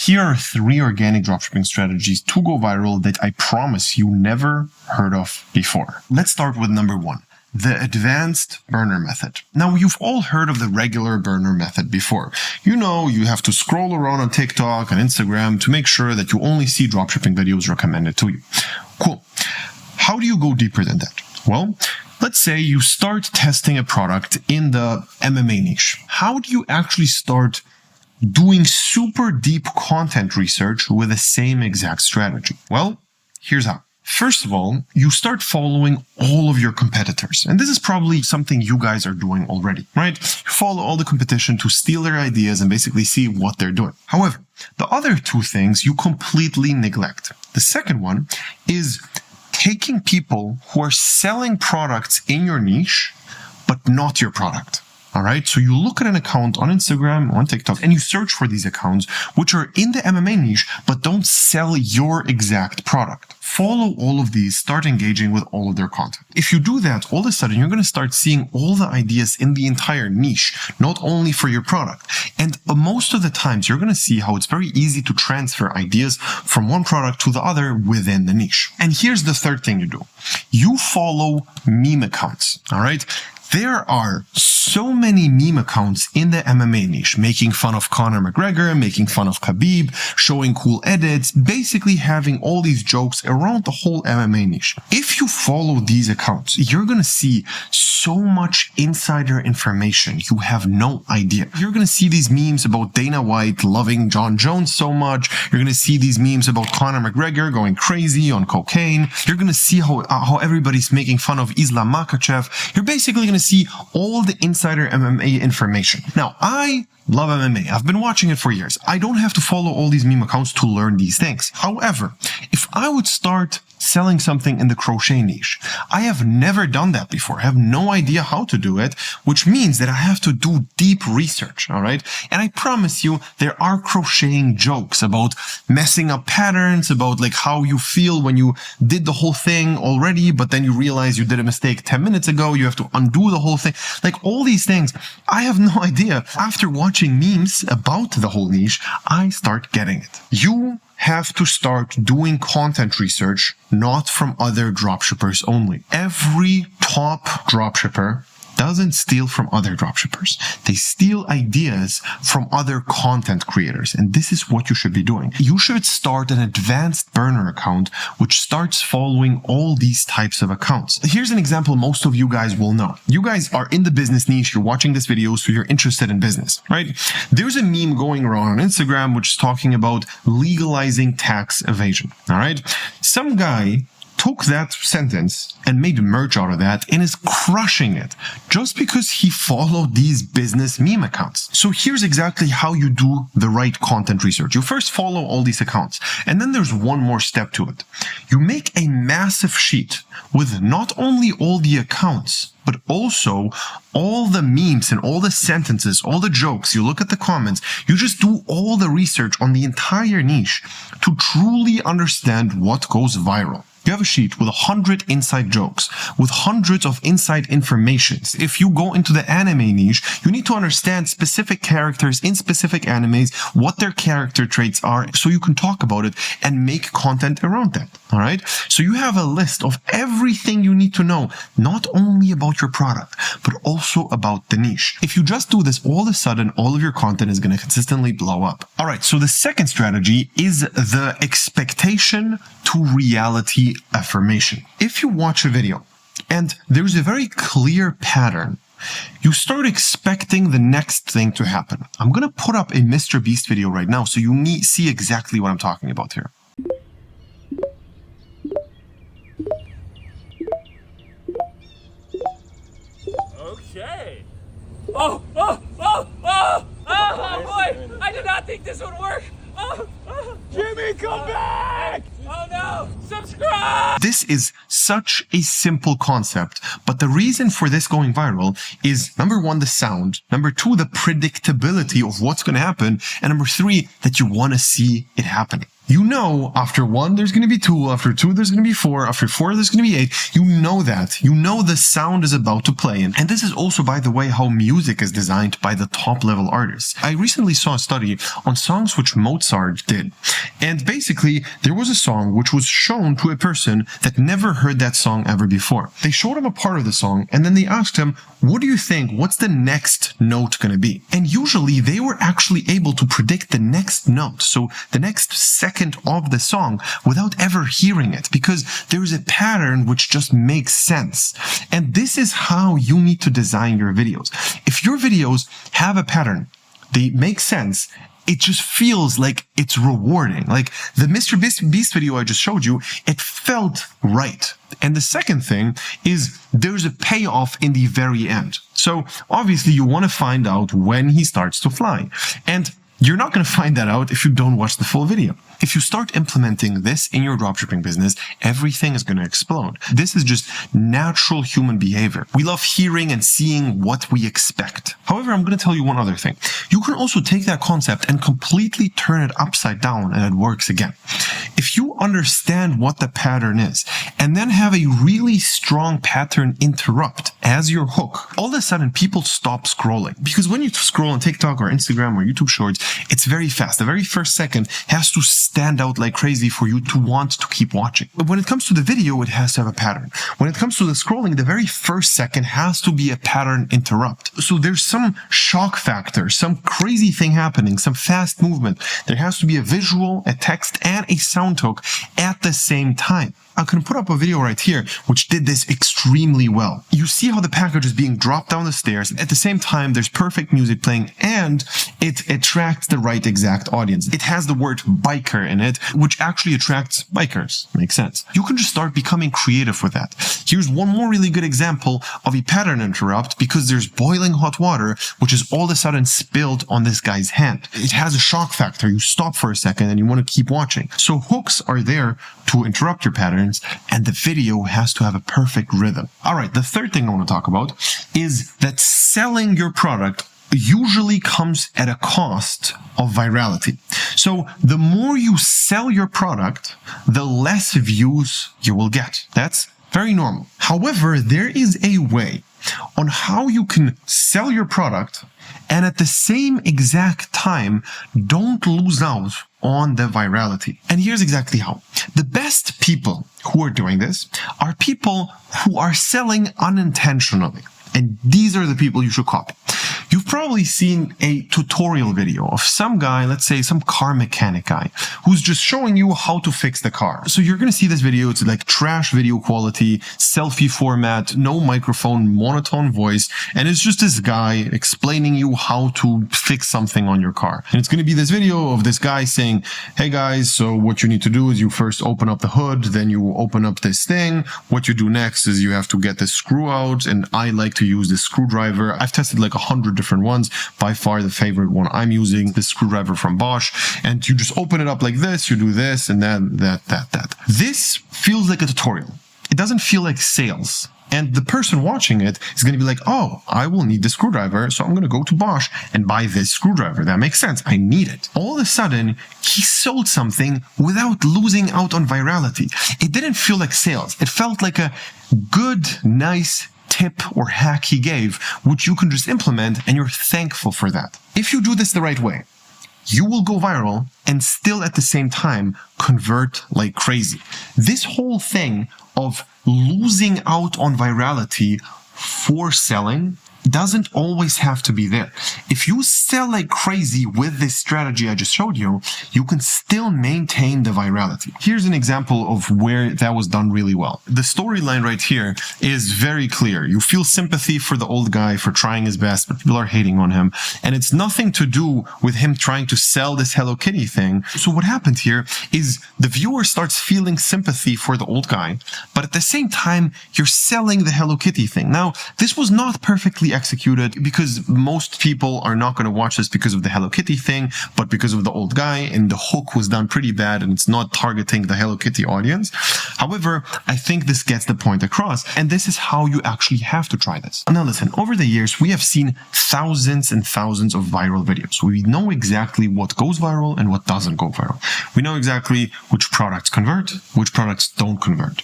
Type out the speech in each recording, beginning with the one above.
Here are 3 organic dropshipping strategies to go viral that I promise you never heard of before. Let's start with number 1. The advanced burner method. Now, you've all heard of the regular burner method before. You know, you have to scroll around on TikTok and Instagram to make sure that you only see dropshipping videos recommended to you. Cool. How do you go deeper than that? Well, let's say you start testing a product in the MMA niche. How do you actually start doing super deep content research with the same exact strategy? Well, here's how. First of all, you start following all of your competitors. And this is probably something you guys are doing already, right? You follow all the competition to steal their ideas and basically see what they're doing. However, the other 2 things you completely neglect. The second one is taking people who are selling products in your niche, but not your product. All right. So you look at an account on Instagram, on TikTok, and you search for these accounts, which are in the MMA niche, but don't sell your exact product. Follow all of these, start engaging with all of their content. If you do that, all of a sudden, you're going to start seeing all the ideas in the entire niche, not only for your product. And most of the times, you're going to see how it's very easy to transfer ideas from one product to the other within the niche. And here's the third thing you do. You follow meme accounts. All right. There are so many meme accounts in the MMA niche, making fun of Conor McGregor, making fun of Khabib, showing cool edits, basically having all these jokes around the whole MMA niche. If you follow these accounts, you're going to see so much insider information you have no idea. You're going to see these memes about Dana White loving John Jones so much. You're going to see these memes about Conor McGregor going crazy on cocaine. You're going to see how everybody's making fun of Islam Makhachev. You're basically going to see all the insider MMA information. Now, I love MMA. I've been watching it for years. I don't have to follow all these meme accounts to learn these things. However, if I would start selling something in the crochet niche, I have never done that before. I have no idea how to do it, which means that I have to do deep research, all right? And I promise you, there are crocheting jokes about messing up patterns, about like how you feel when you did the whole thing already, but then you realize you did a mistake 10 minutes ago, you have to undo the whole thing. Like all these things, I have no idea. After watching memes about the whole niche, I start getting it. You have to start doing content research, not from other dropshippers only. Every top dropshipper doesn't steal from other dropshippers. They steal ideas from other content creators. And this is what you should be doing. You should start an advanced burner account, which starts following all these types of accounts. Here's an example most of you guys will know. You guys are in the business niche. You're watching this video, so you're interested in business, right? There's a meme going around on Instagram, which is talking about legalizing tax evasion. All right. Some guy took that sentence and made merch out of that and is crushing it just because he followed these business meme accounts. So here's exactly how you do the right content research. You first follow all these accounts, and then there's one more step to it. You make a massive sheet with not only all the accounts, but also all the memes and all the sentences, all the jokes. You look at the comments, you just do all the research on the entire niche to truly understand what goes viral. You have a sheet with 100 inside jokes, with hundreds of inside informations. If you go into the anime niche, you need to understand specific characters in specific animes, what their character traits are, so you can talk about it and make content around that. All right. So you have a list of everything you need to know, not only about your product, but also about the niche. If you just do this, all of a sudden, all of your content is going to consistently blow up. All right. So the second strategy is the expectation to reality affirmation. If you watch a video and there's a very clear pattern, you start expecting the next thing to happen. I'm going to put up a Mr. Beast video right now so you see exactly what I'm talking about here. Okay. Oh boy! I did not think this would work. Jimmy, come back! Oh no! Subscribe! This is such a simple concept, but the reason for this going viral is number one, the sound, number two, the predictability of what's going to happen, and number three, that you want to see it happening. You know, after 1, there's going to be 2, after 2, there's going to be 4, after 4, there's going to be 8. You know that. You know the sound is about to play. And this is also, by the way, how music is designed by the top-level artists. I recently saw a study on songs which Mozart did. And basically, there was a song which was shown to a person that never heard that song ever before. They showed him a part of the song, and then they asked him, what do you think? What's the next note going to be? And usually, they were actually able to predict the next note. So the next second of the song without ever hearing it, because there is a pattern which just makes sense. And this is how you need to design your videos. If your videos have a pattern, they make sense, it just feels like it's rewarding. Like the Mr. Beast video I just showed you, it felt right. And the second thing is there's a payoff in the very end. So obviously you want to find out when he starts to fly. And you're not going to find that out if you don't watch the full video. If you start implementing this in your dropshipping business, everything is going to explode. This is just natural human behavior. We love hearing and seeing what we expect. However, I'm going to tell you one other thing. You can also take that concept and completely turn it upside down and it works again. If you understand what the pattern is and then have a really strong pattern interrupt as your hook, all of a sudden people stop scrolling. Because when you scroll on TikTok or Instagram or YouTube Shorts, it's very fast. The very first second has to stand out like crazy for you to want to keep watching. But when it comes to the video, it has to have a pattern. When it comes to the scrolling, the very first second has to be a pattern interrupt. So there's some shock factor, some crazy thing happening, some fast movement. There has to be a visual, a text, and a sound hook at the same time. I can put up a video right here which did this extremely well. You see how the package is being dropped down the stairs. At the same time, there's perfect music playing and it attracts the right exact audience. It has the word biker in it, which actually attracts bikers. Makes sense. You can just start becoming creative with that. Here's one more really good example of a pattern interrupt because there's boiling hot water, which is all of a sudden spilled on this guy's hand. It has a shock factor. You stop for a second and you want to keep watching. So hooks are there to interrupt your pattern, and the video has to have a perfect rhythm. All right, the third thing I want to talk about is that selling your product usually comes at a cost of virality. So the more you sell your product, the less views you will get. That's very normal. However, there is a way on how you can sell your product and at the same exact time don't lose out on the virality. And here's exactly how. The best people who are doing this are people who are selling unintentionally. And these are the people you should copy. You've probably seen a tutorial video of some guy, let's say some car mechanic guy, who's just showing you how to fix the car. So you're going to see this video. It's like trash video quality, selfie format, no microphone, monotone voice. And it's just this guy explaining you how to fix something on your car. And it's going to be this video of this guy saying, hey guys, so what you need to do is you first open up the hood, then you open up this thing. What you do next is you have to get the screw out. And I like to use this screwdriver. I've tested like 100 different ones. By far the favorite one I'm using, this screwdriver from Bosch. And you just open it up like this, you do this and then that. This feels like a tutorial. It doesn't feel like sales. And the person watching it is going to be like, oh, I will need the screwdriver, so I'm going to go to Bosch and buy this screwdriver. That makes sense. I need it. All of a sudden, he sold something without losing out on virality. It didn't feel like sales. It felt like a good, nice tip or hack he gave, which you can just implement and you're thankful for that. If you do this the right way, you will go viral and still at the same time convert like crazy. This whole thing of losing out on virality for selling doesn't always have to be there. If you sell like crazy with this strategy I just showed you, you can still maintain the virality. Here's an example of where that was done really well. The storyline right here is very clear. You feel sympathy for the old guy for trying his best, but people are hating on him. And it's nothing to do with him trying to sell this Hello Kitty thing. So what happened here is the viewer starts feeling sympathy for the old guy, but at the same time, you're selling the Hello Kitty thing. Now, this was not perfectly executed, because most people are not going to watch this because of the Hello Kitty thing, but because of the old guy, and the hook was done pretty bad and it's not targeting the Hello Kitty audience. However, I think this gets the point across, and this is how you actually have to try this. Now listen, over the years, we have seen thousands and thousands of viral videos. We know exactly what goes viral and what doesn't go viral. We know exactly which products convert, which products don't convert.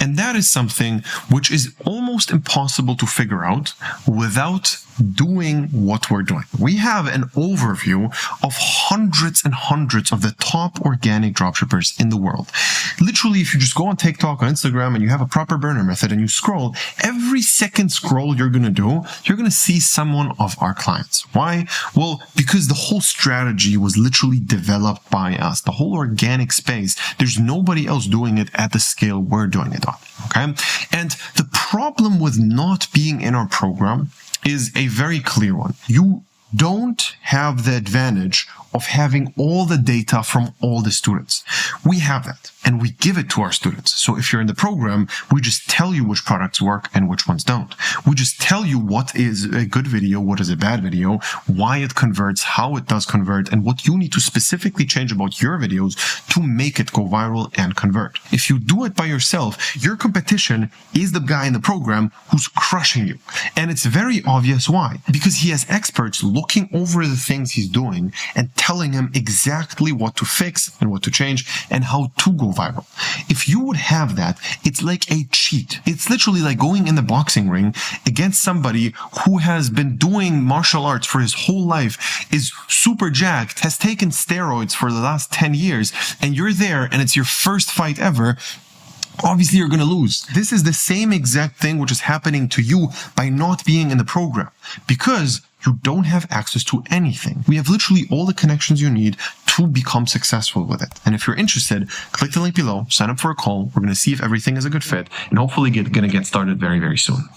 And that is something which is almost impossible to figure out without doing what we're doing. We have an overview of hundreds and hundreds of the top organic dropshippers in the world. Literally, if you just go on TikTok or Instagram and you have a proper burner method and you scroll, every second scroll you're going to do, you're going to see someone of our clients. Why? Well, because the whole strategy was literally developed by us. The whole organic space, there's nobody else doing it at the scale we're doing it on. Okay? And the problem with not being in our program is a very clear one. You don't have the advantage of having all the data from all the students. We have that, and we give it to our students. So if you're in the program, we just tell you which products work and which ones don't. We just tell you what is a good video, what is a bad video, why it converts, how it does convert, and what you need to specifically change about your videos to make it go viral and convert. If you do it by yourself, your competition is the guy in the program who's crushing you. And it's very obvious why. Because he has experts looking over the things he's doing and telling him exactly what to fix and what to change and how to go viral. If you would have that, it's like a cheat. It's literally like going in the boxing ring against somebody who has been doing martial arts for his whole life, is super jacked, has taken steroids for the last 10 years, and you're there and it's your first fight ever. Obviously, you're going to lose. This is the same exact thing which is happening to you by not being in the program, because you don't have access to anything. We have literally all the connections you need to become successful with it. And if you're interested, click the link below, sign up for a call. We're going to see if everything is a good fit, and hopefully going to get started very, very soon.